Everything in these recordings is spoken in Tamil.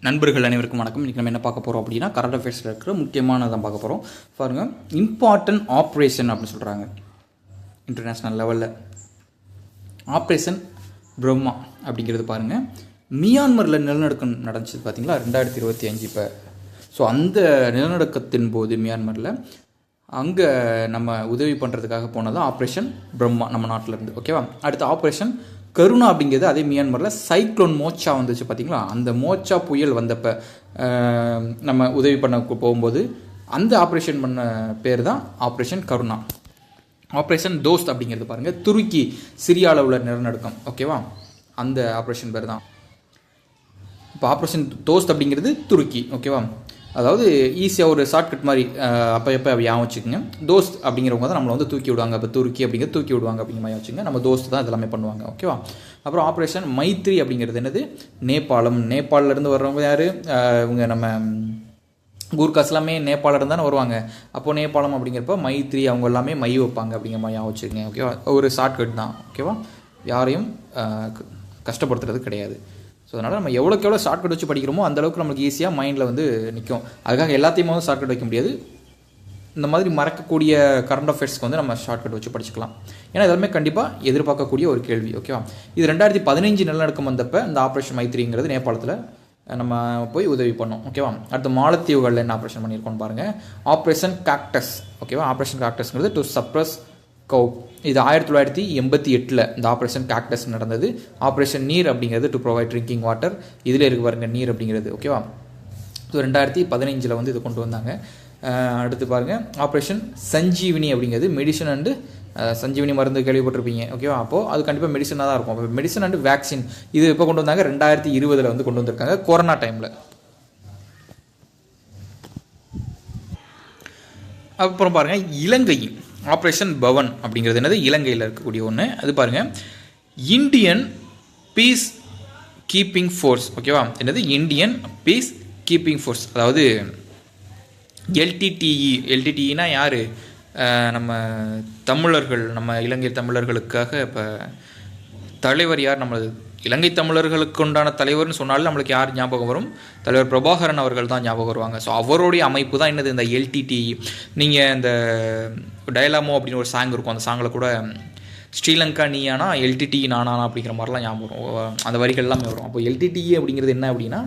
நண்பர்கள் அனைவருக்கும் வணக்கம். இன்றைக்கி நம்ம என்ன பார்க்க போகிறோம் அப்படின்னா, கரண்ட் அஃபேர்ஸில் இருக்கிற முக்கியமானதான் பார்க்க போகிறோம். பாருங்கள், இம்பார்ட்டன்ட் ஆப்ரேஷன் அப்படின்னு சொல்கிறாங்க. இன்டர்நேஷ்னல் லெவலில் ஆப்ரேஷன் பிரம்மா அப்படிங்கிறது பாருங்கள், மியான்மரில் நிலநடுக்கம் நடந்துச்சு பார்த்தீங்களா 2025. இப்போ ஸோ அந்த நிலநடுக்கத்தின் போது மியான்மரில் அங்கே நம்ம உதவி பண்ணுறதுக்காக போனது ஆப்ரேஷன் பிரம்மா நம்ம நாட்டில் இருந்து. ஓகேவா? அடுத்த ஆப்ரேஷன் கருணா அப்படிங்கிறது அதே மியான்மரில் சைக்ளோன் மோச்சா வந்துச்சு பார்த்தீங்களா, அந்த மோச்சா புயல் வந்தப்போ நம்ம உதவி பண்ண போகும்போது அந்த ஆப்ரேஷன் பண்ண பேர் தான் ஆப்ரேஷன் கருணா. ஆப்ரேஷன் தோஸ்த் அப்படிங்கிறது பாருங்கள், துருக்கி சிரியாவில் உள்ள நிலநடுக்கம். ஓகேவா? அந்த ஆப்ரேஷன் பேர் தான். இப்போ ஆப்ரேஷன் தோஸ்த் அப்படிங்கிறது துருக்கி. ஓகேவா? அதாவது ஈஸியாக ஒரு ஷார்ட்கட் மாதிரி எப்போ ஞாபகம் வச்சுக்கோங்க. தோஸ்த் அப்படிங்கிறவங்க தான் நம்மளை வந்து தூக்கி விடுவாங்க. இப்போ துருக்கி அப்படிங்கிறது தூக்கி விடுவாங்க அப்படிங்கிற மாதிரி வச்சுங்க. நம்ம தோஸ்த் தான் இதெல்லாமே பண்ணுவாங்க. ஓகேவா? அப்புறம் ஆப்ரேஷன் மைத்ரி அப்படிங்கிறது என்னது, நேபாளம். நேபாளிலேருந்து வர்றவங்க யார், இவங்க நம்ம கூர்காஸ் எல்லாமே நேபாளில் தானே வருவாங்க. அப்போது நேபாளம் அப்படிங்கிறப்ப மைத்ரி அவங்க எல்லாமே மை வைப்பாங்க அப்படிங்கிற மாதிரி ஞாபகம் வச்சுக்கோங்க. ஓகேவா? ஒரு ஷார்ட்கட் தான். ஓகேவா? யாரையும் கஷ்டப்படுத்துறது கிடையாது. ஸோ அதனால் நம்ம எவ்வளோக்கு எவ்வளோ ஷார்ட்கட் வச்சு படிக்கிறோமோ அந்தளவுக்கு நம்மளுக்கு ஈஸியாக மைண்டில் வந்து நிற்கும். அதுக்காக எல்லாத்தையுமே வந்து ஷார்ட்கட் வைக்க முடியாது. இந்த மாதிரி மறக்கக்கூடிய கரண்ட் அஃபேர்ஸ்க்கு வந்து நம்ம ஷார்ட்கட் வச்சு படிச்சுக்கலாம். ஏன்னா இதெல்லாமே கண்டிப்பாக எதிர்பார்க்கக்கூடிய ஒரு கேள்வி. ஓகேவா? இது 2015 நிலநடுக்கம் வந்தப்போ இந்த ஆப்ரேஷன் மைத்ரிங்கிறது நேபாளத்தில் நம்ம போய் உதவி பண்ணோம். ஓகேவா? அடுத்த மாலத்தீவுகளில் என்ன ஆப்ரேஷன் பண்ணியிருக்கோன்னு பாருங்கள், ஆப்ரேஷன் காக்டஸ். ஓகேவா? ஆப்ரேஷன் காக்டஸ்ங்கிறது டு சப்ரஸ் கவ். இது 1988 இந்த ஆப்ரேஷன் காக்டஸ் நடந்தது. ஆப்ரேஷன் நீர் அப்படிங்கிறது டு ப்ரொவைட் ட்ரிங்கிங் வாட்டர். இதில் இருக்கு பாருங்கள் நீர் அப்படிங்கிறது. ஓகேவா? ஸோ 2015 வந்து இது கொண்டு வந்தாங்க. அடுத்து பாருங்கள், ஆப்ரேஷன் சஞ்சீவினி அப்படிங்கிறது மெடிசன் அண்டு சஞ்சீவினி மருந்து கேள்விப்பட்டிருப்பீங்க. ஓகேவா? அப்போது அது கண்டிப்பாக மெடிசனாக தான் இருக்கும். அப்போ மெடிசன் அண்டு வேக்சின் இது எப்போ கொண்டு வந்தாங்க, 2020 வந்து கொண்டு வந்திருக்காங்க, கொரோனா டைமில். அப்புறம் பாருங்கள், இலங்கை ஆப்ரேஷன் பவன் அப்படிங்கிறது என்னது, இலங்கையில் இருக்கக்கூடிய ஒன்று. அது பாருங்கள், இந்தியன் பீஸ் கீப்பிங் ஃபோர்ஸ். ஓகேவா? என்னது, இந்தியன் பீஸ் கீப்பிங் ஃபோர்ஸ், அதாவது எல்டிடிஇ. எல்டிடிஇனா யார், நம்ம தமிழர்கள், நம்ம இலங்கை தமிழர்களுக்காக இப்போ தலைவர் யார், நம்ம இலங்கை தமிழர்களுக்கு உண்டான தலைவர்னு சொன்னாலும் நம்மளுக்கு யார் ஞாபகம் வரும், தலைவர் பிரபாகரன் அவர்கள் தான் ஞாபகம் வருவாங்க. ஸோ அவருடைய அமைப்பு தான் என்னது, இந்த எல்டிடிஇ. நீங்கள் இந்த டயலாமோ அப்படின்னு ஒரு சாங் இருக்கும், அந்த சாங்கில் கூட ஸ்ரீலங்கா நீயானா எல்டிடி நானானா அப்படிங்கிற மாதிரிலாம் ஞாபகம் வரும், அந்த வரிகள் எல்லாமே வரும். அப்போ எல்டிடிஇ அப்படிங்கிறது என்ன அப்படின்னா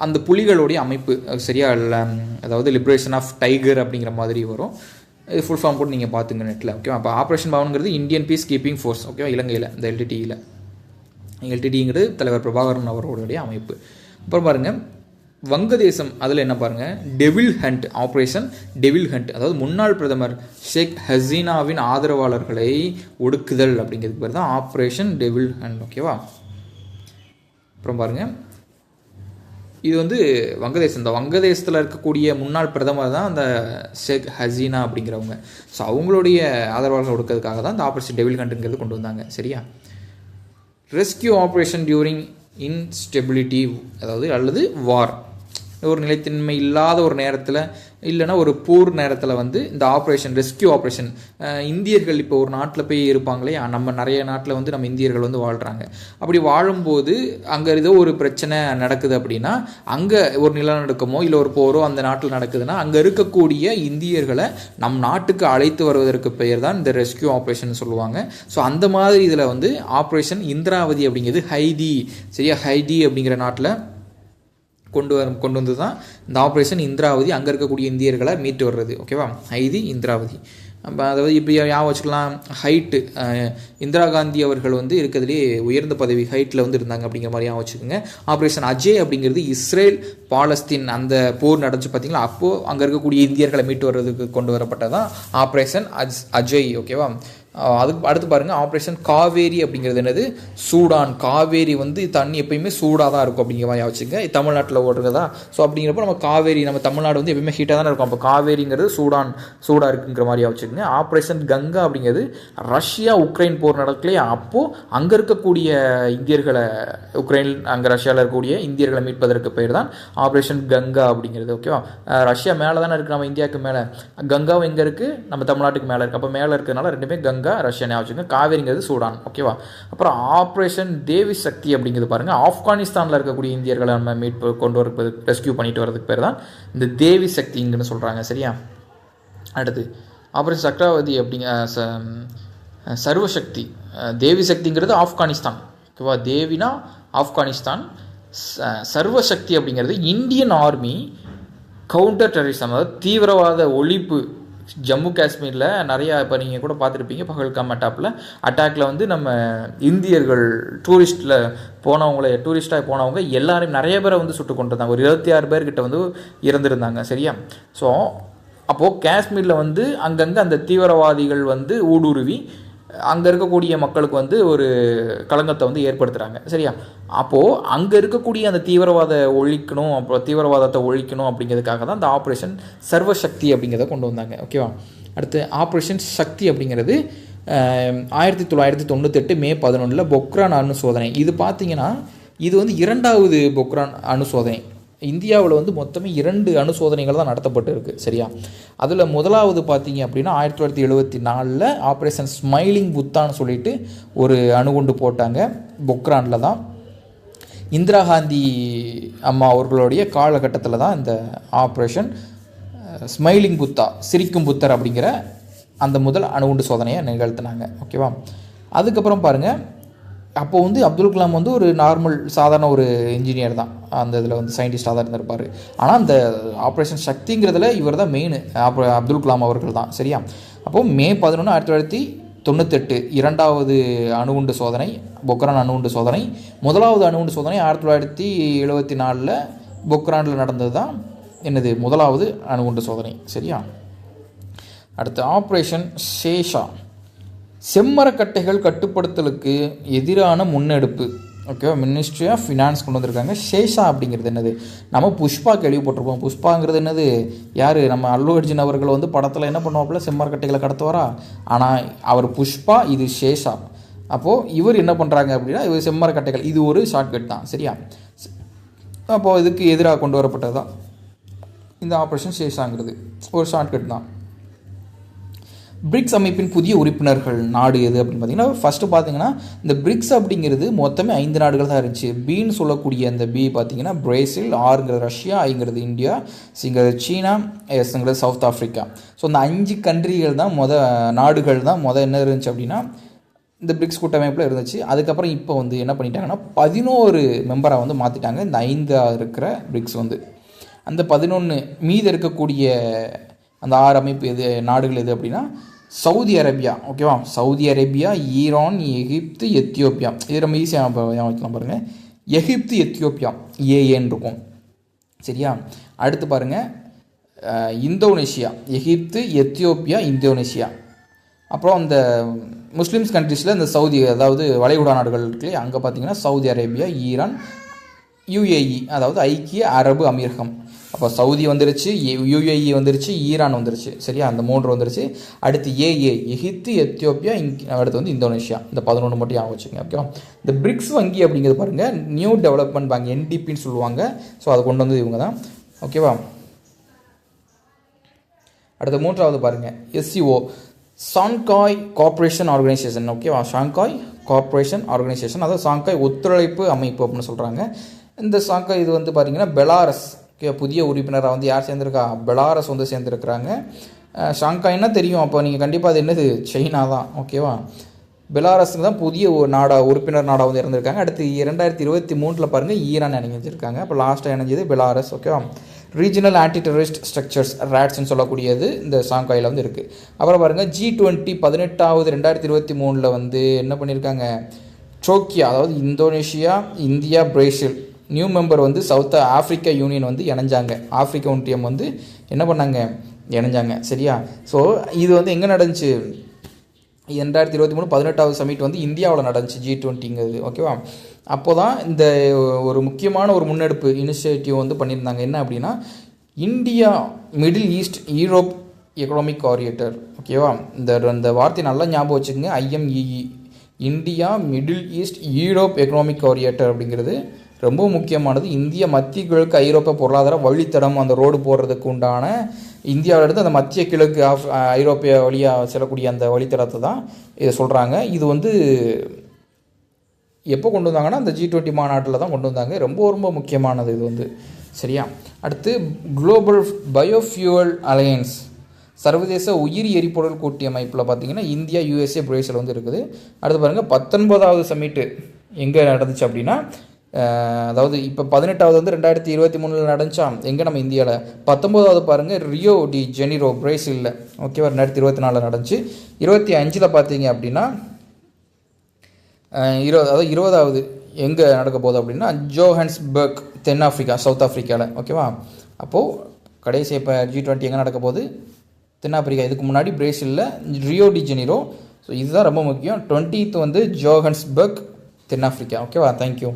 அந்த புலிகளுடைய அமைப்பு. சரியா இல்லை, அதாவது லிபரேஷன் ஆஃப் டைகர் அப்படிங்கிற மாதிரி வரும். இது ஃபுல் ஃபார்ம் கூட நீங்கள் பார்த்துங்க நெட்டில். ஓகே? அப்போ ஆப்ரேஷன் பவனுங்கிறது இந்தியன் பீஸ் கீப்பிங் ஃபோர்ஸ். ஓகேவா? இலங்கையில் இந்த எல்டிடிஇயில். எல்டிடிங்கிறது தலைவர் பிரபாகரன் அவர்களுடைய அமைப்பு. அப்புறம் பாருங்கள், வங்கதேசம். அதில் என்ன பாருங்கள், devil hunt, operation devil hunt, அதாவது முன்னாள் பிரதமர் ஷேக் ஹசீனாவின் ஆதரவாளர்களை ஒடுக்குதல் அப்படிங்கிறதுக்கு பேர் தான் ஆப்ரேஷன் டெவில் ஹண்ட். ஓகேவா? அப்புறம் பாருங்கள், இது வந்து வங்கதேசம். இந்த வங்கதேசத்தில் இருக்கக்கூடிய முன்னாள் பிரதமர் தான் அந்த ஷேக் ஹசீனா அப்படிங்கிறவங்க. ஸோ அவங்களுடைய ஆதரவாளர்கள் ஒடுக்கிறதுக்காக தான் இந்த ஆப்ரேஷன் டெவில் ஹண்ட்ங்கிறது கொண்டு வந்தாங்க. சரியா? ரெஸ்கியூ ஆப்ரேஷன் டியூரிங் இன்ஸ்டெபிலிட்டி, அதாவது அல்லது வார், ஒரு நிலைத்தன்மை இல்லாத ஒரு நேரத்தில் இல்லைனா ஒரு போர் நேரத்தில் வந்து இந்த ஆப்ரேஷன் ரெஸ்கியூ ஆப்ரேஷன். இந்தியர்கள் இப்போ ஒரு நாட்டில் போய் இருப்பாங்களே, நம்ம நிறைய நாட்டில் வந்து நம்ம இந்தியர்கள் வந்து வாழ்கிறாங்க. அப்படி வாழும்போது அங்கே ஏதோ ஒரு பிரச்சனை நடக்குது அப்படின்னா, அங்கே ஒரு நிலநடுக்கமோ இல்லை ஒரு போரோ அந்த நாட்டில் நடக்குதுன்னா அங்கே இருக்கக்கூடிய இந்தியர்களை நம் நாட்டுக்கு அழைத்து வருவதற்கு பெயர் தான் இந்த ரெஸ்கியூ ஆப்ரேஷன் சொல்லுவாங்க. ஸோ அந்த மாதிரி இதில் வந்து ஆப்ரேஷன் இந்திராவதி அப்படிங்கிறது ஹைதி. சரியா? ஹைதி அப்படிங்கிற நாட்டில் கொண்டு வந்து தான் இந்த ஆப்ரேஷன் இந்திராவதி, அங்கே இருக்கக்கூடிய இந்தியர்களை மீட்டு வர்றது. ஓகேவா? ஹைதி இந்திராவதி. அதாவது இப்படி ஞாபகம் வச்சுக்கலாம், ஹைட்டு, இந்திரா காந்தி அவர்கள் வந்து இருக்கிறதுலே உயர்ந்த பதவி ஹைட்டில் வந்து இருந்தாங்க அப்படிங்கிற மாதிரி ஞாபகம் வச்சுக்கோங்க. ஆப்ரேஷன் அஜய் அப்படிங்கிறது இஸ்ரேல் பாலஸ்தீன் அந்த போர் நடந்துச்சு பார்த்தீங்களா, அப்போது அங்கே இருக்கக்கூடிய இந்தியர்களை மீட்டு வர்றதுக்கு கொண்டு வரப்பட்டதான் ஆப்ரேஷன் அஜய். ஓகேவா? அதுக்கு அடுத்து பாருங்கள், ஆப்ரேஷன் காவேரி அப்படிங்கிறது என்னது, சூடான். காவேரி வந்து தண்ணி எப்பயுமே சூடாக தான் இருக்கும் அப்படிங்கிற மாதிரி வச்சுங்க, தமிழ்நாட்டில் ஓடுறதா. ஸோ அப்படிங்கிறப்ப நம்ம காவேரி, நம்ம தமிழ்நாடு வந்து எப்பயுமே ஹீட்டாக தானே இருக்கும். அப்போ காவேரிங்கிறது சூடாக இருக்குங்கிற மாதிரி வச்சுக்கோங்க. ஆப்ரேஷன் கங்கா அப்படிங்கிறது ரஷ்யா உக்ரைன் போர் நடக்கலையே, அப்போது அங்கே இருக்கக்கூடிய இந்தியர்களை, உக்ரைன் அங்கே ரஷ்யாவில் இருக்கக்கூடிய இந்தியர்களை மீட்பதற்கு பெயர் தான் ஆப்ரேஷன் கங்கா அப்படிங்கிறது. ஓகேவா? ரஷ்யா மேலே தானே இருக்குது, நம்ம இந்தியாவுக்கு மேலே. கங்காவும் எங்கே இருக்குது, நம்ம தமிழ்நாட்டுக்கு மேலே இருக்குது. அப்போ மேலே இருக்கிறதுனால ரெண்டுமே கங்கா கங்கா ரஷ்யா ஞாபகம் வச்சுங்க, காவேரிங்கிறது சூடான். ஓகேவா. அப்புறம் ஆப்ரேஷன் தேவி சக்தி அப்படிங்கிறது பாருங்கள், ஆப்கானிஸ்தானில் இருக்கக்கூடிய இந்தியர்களை நம்ம கொண்டு வரது ரெஸ்கியூ பண்ணிட்டு வரதுக்கு பேர் தான் இந்த தேவி சக்திங்கன்னு சொல்கிறாங்க. சரியா. அடுத்து ஆப்ரேஷன் சக்கரவர்த்தி சர்வசக்தி. தேவி சக்திங்கிறது ஆப்கானிஸ்தான். ஓகேவா. தேவினா ஆப்கானிஸ்தான். சர்வசக்தி அப்படிங்கிறது இந்தியன் ஆர்மி கவுண்டர் டெரரிசம், அதாவது தீவிரவாத ஒழிப்பு. ஜம்மு காஷ்மீரில் நிறையா இப்போ நீங்கள் கூட பார்த்துருப்பீங்க, பகல்காம் அட்டாக்கில் வந்து நம்ம இந்தியர்கள் டூரிஸ்ட்டாக போனவங்க எல்லாரும் நிறைய பேரை வந்து சுட்டு கொண்டிருந்தாங்க. ஒரு 26 பேர்கிட்ட வந்து இறந்துருந்தாங்க. சரியா. ஸோ அப்போது காஷ்மீரில் வந்து அங்கங்கே அந்த தீவிரவாதிகள் வந்து ஊடுருவி அங்கே இருக்கக்கூடிய மக்களுக்கு வந்து ஒரு களங்கத்தை வந்து ஏற்படுத்துகிறாங்க. சரியா. அப்போது அங்கே இருக்கக்கூடிய அந்த தீவிரவாதத்தை ஒழிக்கணும் அப்படிங்கிறதுக்காக தான் அந்த ஆப்ரேஷன் சர்வசக்தி அப்படிங்கிறத கொண்டு வந்தாங்க. ஓகேவா. அடுத்து ஆப்ரேஷன் சக்தி அப்படிங்கிறது 1998 மே 11 பொக்ரான் அணு சோதனை. இது பார்த்திங்கன்னா இது வந்து 2வது பொக்ரான் அணு சோதனை. இந்தியாவில் வந்து மொத்தமே 2 அணு சோதனைகள் தான் நடத்தப்பட்டு இருக்குது. சரியா. அதில் முதலாவது பார்த்தீங்க அப்படின்னா 1974 ஆப்ரேஷன் ஸ்மைலிங் புத்தான்னு சொல்லிட்டு ஒரு அணுகுண்டு போட்டாங்க. பொக்ரானில் தான் இந்திரா காந்தி அம்மா அவர்களுடைய காலகட்டத்தில் தான் இந்த ஆப்ரேஷன் ஸ்மைலிங் புத்தா, சிரிக்கும் புத்தர் அப்படிங்கிற அந்த முதல் அணுகுண்டு சோதனையை நிகழ்த்தினாங்க. ஓகேவா. அதுக்கப்புறம் பாருங்கள், அப்போ வந்து அப்துல் கலாம் வந்து ஒரு சாதாரண ஒரு இன்ஜினியர் தான், அந்த இதில் வந்து சயின்டிஸ்டாக தான் இருந்திருப்பார். ஆனால் அந்த ஆப்ரேஷன் சக்திங்கிறதுல இவர் தான் மெயின், அப்துல் கலாம் அவர்கள் தான். சரியா. அப்போது மே 11 1998 2வது அணுகுண்டு சோதனை, பொக்ரான் அணுகுண்டு சோதனை. முதலாவது அணுகுண்டு சோதனை 1974 பொக்ரானில் நடந்தது தான் என்னது முதலாவது அணுகுண்டு சோதனை. சரியா. அடுத்து ஆப்ரேஷன் சேஷா, செம்மரக்கட்டைகள் கட்டுப்படுத்தலுக்கு எதிரான முன்னெடுப்பு. ஓகேவா. மினிஸ்ட்ரி ஆஃப் ஃபினான்ஸ் கொண்டு வந்திருக்காங்க. சேஷா அப்படிங்கிறது என்னது, நம்ம புஷ்பா கேள்விப்பட்டிருப்போம். புஷ்பாங்கிறது என்னது, யார், நம்ம அல்லு அர்ஜுன் அவர்கள் வந்து படத்தில் என்ன பண்ணுவாப்புல, செம்மரக்கட்டைகளை கடத்துவாரா. ஆனால் அவர் புஷ்பா, இது சேஷா. அப்போது இவர் என்ன பண்ணுறாங்க அப்படின்னா, இவர் செம்மரக்கட்டைகள், இது ஒரு ஷார்ட்கட் தான். சரியா. அப்போது இதுக்கு எதிராக கொண்டு வரப்பட்டது தான் இந்த ஆப்ரேஷன் சேஷாங்கிறது, ஒரு ஷார்ட்கட் தான். பிரிக்ஸ் அமைப்பின் புதிய உறுப்பினர்கள் நாடு எது அப்படின்னு பார்த்தீங்கன்னா, ஃபஸ்ட்டு பார்த்தீங்கன்னா இந்த பிரிக்ஸ் அப்படிங்கிறது மொத்தமே 5 நாடுகள் தான் இருந்துச்சு. பின்னு சொல்லக்கூடிய அந்த பி பார்த்தீங்கன்னா பிரேசில், ஆறுங்கிறது ரஷ்யா, ஐங்கிறது இந்தியா, சிங்கிறது சீனா, எஸ்ங்கிறது சவுத் ஆஃப்ரிக்கா. ஸோ இந்த 5 கண்ட்ரிகள் தான் நாடுகள் தான் என்ன இருந்துச்சு அப்படின்னா இந்த பிரிக்ஸ் கூட்டமைப்பில் இருந்துச்சு. அதுக்கப்புறம் இப்போ வந்து என்ன பண்ணிட்டாங்கன்னா 11 மெம்பராக வந்து மாற்றிட்டாங்க. இந்த 5 இருக்கிற பிரிக்ஸ் வந்து அந்த 11 மீது இருக்கக்கூடிய அந்த 6 அமைப்பு நாடுகள் எது அப்படின்னா சவுதி அரேபியா. ஓகேவா. சவுதி அரேபியா, ஈரான், எகிப்து, எத்தியோப்பியா. இது ரொம்ப ஈஸியாக வைக்கலாம் பாருங்கள். எகிப்து, எத்தியோப்பியா ஏஏன்னு இருக்கும். சரியா. அடுத்து பாருங்கள் இந்தோனேஷியா, எகிப்து, எத்தியோப்பியா, இந்தோனேஷியா. அப்புறம் அந்த முஸ்லீம்ஸ் கண்ட்ரீஸில் இந்த சவுதி, அதாவது வளைகுடா நாடுகள் இருக்குல்லையே, அங்கே பார்த்தீங்கன்னா சவுதி அரேபியா, ஈரான், யுஏஇ, அதாவது ஐக்கிய அரபு அமீரகம். அப்போ சவுதி வந்துருச்சு, யுஏஇ வந்துருச்சு, ஈரான் வந்துருச்சு. சரியா. அந்த 3 வந்துருச்சு. அடுத்து ஏஏ, எகிப்து, எத்தியோப்பியா, அடுத்து வந்து இந்தோனேஷியா. இந்த 11 மட்டும் ஞாபகம் வச்சுக்கோங்க. ஓகேவா. இந்த பிரிக்ஸ் வங்கி அப்படிங்கிறது பாருங்கள், நியூ டெவலப்மெண்ட் பேங்க், NDPன்னு சொல்லுவாங்க. ஸோ அதை கொண்டு வந்து இவங்க தான். ஓகேவா. அடுத்த 3வது பாருங்கள் SCO, ஷாங்காய் கோஆப்ரேஷன் ஆர்கனைசேஷன். ஓகேவா. ஷாங்காய் கோஆப்ரேஷன் ஆர்கனைசேஷன், அதாவது ஷாங்காய் ஒத்துழைப்பு அமைப்பு அப்படின்னு சொல்கிறாங்க. இந்த ஷாங்காய் இது வந்து பார்த்திங்கன்னா பெலாரஸ் புதிய உறுப்பினராக வந்து யார் சேர்ந்துருக்கா, பெலாரஸ் வந்து சேர்ந்துருக்குறாங்க. ஷாங்காய்னா தெரியும், அப்போ நீங்கள் கண்டிப்பாக அது என்னது, சைனா தான். ஓகேவா. பெலாரஸுக்கு தான் புதிய உறுப்பினர் நாடாக வந்து இறந்துருக்காங்க. அடுத்து 2023 பாருங்கள் ஈரான் இணைஞ்சிருக்காங்க. அப்போ லாஸ்ட்டாக இணைஞ்சது பெலாரஸ். ஓகேவா. ரீஜனல் ஆன்டி டெரரிஸ்ட் ஸ்ட்ரக்சர்ஸ், ரேட்ஸ்ன்னு சொல்லக்கூடியது இந்த ஷாங்காயில் வந்து இருக்குது. அப்புறம் பாருங்கள் G20 18வது 2023 வந்து என்ன பண்ணியிருக்காங்க, டோக்கியோ, அதாவது Indonesia, India, Brazil new member வந்து சவுத் ஆஃப்ரிக்கா யூனியன் வந்து இணைஞ்சாங்க. ஆஃப்ரிக்கா ஒன்றியம் வந்து என்ன பண்ணாங்க, இணைஞ்சாங்க. சரியா. ஸோ இது வந்து எங்கே நடந்துச்சு, 2023 18வது சமிட் வந்து இந்தியாவில் நடந்துச்சு, G20ங்கிறது. ஓகேவா. அப்போ தான் இந்த ஒரு முக்கியமான ஒரு முன்னெடுப்பு இனிஷியேட்டிவ் வந்து பண்ணியிருந்தாங்க. என்ன அப்படின்னா India Middle East Europe economic corridor. ஓகேவா. இந்த வார்த்தையை நல்லா ஞாபகம் வச்சுக்கோங்க. IMEE, India Middle East Europe economic corridor அப்படிங்கிறது ரொம்ப முக்கியமானது. இந்திய மத்திய கிழக்கு ஐரோப்பிய பொருளாதார வழித்தடம், அந்த ரோடு போடுறதுக்கு உண்டான இந்தியாவிலேருந்து அந்த மத்திய கிழக்கு ஐரோப்பிய வழியாக செல்லக்கூடிய அந்த வழித்தடத்தை தான் இதை சொல்கிறாங்க. இது வந்து எப்போ கொண்டு வந்தாங்கன்னா அந்த G20 மாநாட்டில் தான் கொண்டு வந்தாங்க. ரொம்ப ரொம்ப முக்கியமானது இது வந்து. சரியா? அடுத்து குளோபல் பயோஃபியூவல் அலையன்ஸ், சர்வதேச உயிரி எரிபொருள் கூட்டமைப்பில் பார்த்தீங்கன்னா இந்தியா, USA, பிரேசில் வந்து இருக்குது. அடுத்து பாருங்கள் 19வது சம்மிட்டு எங்கே நடந்துச்சு அப்படின்னா, அதாவது இப்போ 18வது வந்து 2023 நடந்துச்சா எங்கே நம்ம இந்தியாவில். 19வது பாருங்கள் ரியோ டி ஜெனிரோ பிரேசிலில், ஓகேவா, 2024 நடந்துச்சு. 25ல் பார்த்தீங்க அப்படின்னா அதாவது 20வது எங்கே நடக்க போகுது அப்படின்னா ஜோஹன்ஸ்பர்க், தென்னாப்பிரிக்கா, சவுத் ஆஃப்ரிக்காவில், ஓகேவா. அப்போது கடைசி இப்போ G20 எங்கே நடக்க போகுது, தென்னாப்பிரிக்கா. இதுக்கு முன்னாடி பிரேசிலில் ரியோ டி ஜெனிரோ. ஸோ இதுதான் ரொம்ப முக்கியம். 20th வந்து ஜோஹன்ஸ்பர்க், தென்னாப்பிரிக்கா, ஓகேவா. தேங்க்யூ.